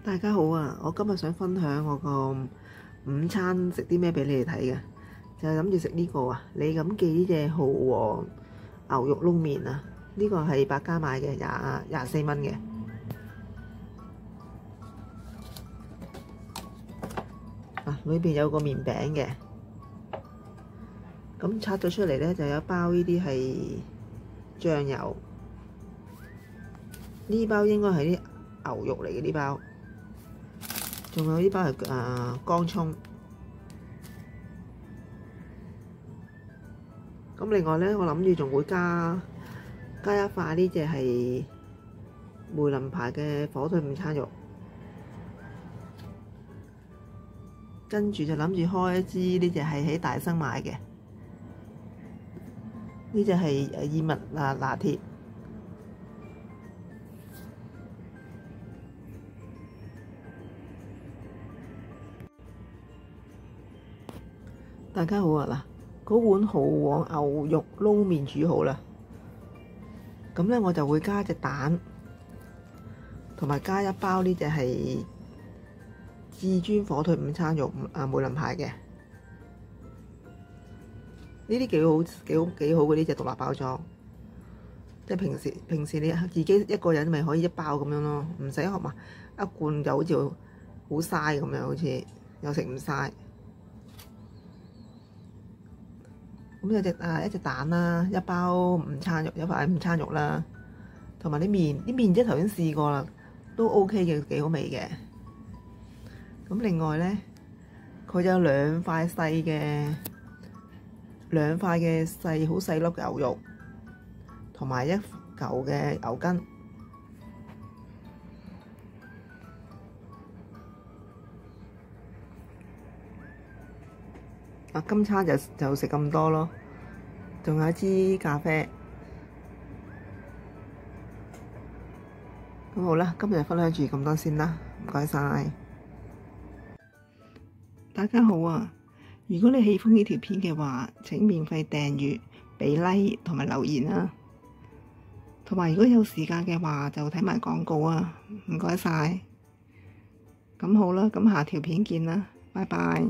大家好啊！我今日想分享我個午餐食啲咩俾你哋睇嘅，就係諗住食呢個啊，李錦記呢隻蠔皇牛肉撈麵啊，呢個係百佳買嘅，24蚊嘅。裏邊有個麵餅嘅，咁拆咗出嚟呢，就有一包呢啲係醬油，呢包應該係啲牛肉嚟嘅呢包。仲有呢包係乾葱，咁另外呢，我諗住仲會加一塊呢隻係梅林牌嘅火腿午餐肉，跟住就諗住開一支呢隻係喺大生買嘅，呢隻係燕麥拿鐵。大家好啊！嗱，嗰碗蠔皇牛肉撈麵煮好啦，咁咧我就會加隻蛋，同埋加一包呢隻係至尊火腿午餐肉梅林牌嘅，呢啲幾好嘅呢隻獨立包裝，即係平時你自己一個人咪可以一包咁樣咯，唔使學埋一罐就好似好嘥咁樣，好似又食唔晒。咁有一隻蛋啦，一包午餐肉，一塊午餐肉啦，同埋啲麵即係頭先試過啦，都 OK 嘅，幾好味嘅。咁另外咧，佢有兩塊嘅細好細粒嘅牛肉，同埋一嚿嘅牛筋。今餐就食咁多咯，仲有一支咖啡。咁好啦，今日分享住咁多先啦，唔該晒。大家好啊！如果你喜歡呢條片嘅話，請免費訂閱、俾 like 同埋留言啊！同埋如果有時間嘅話，就睇埋廣告啊！唔該晒。咁好啦，咁下條片見啦，拜拜。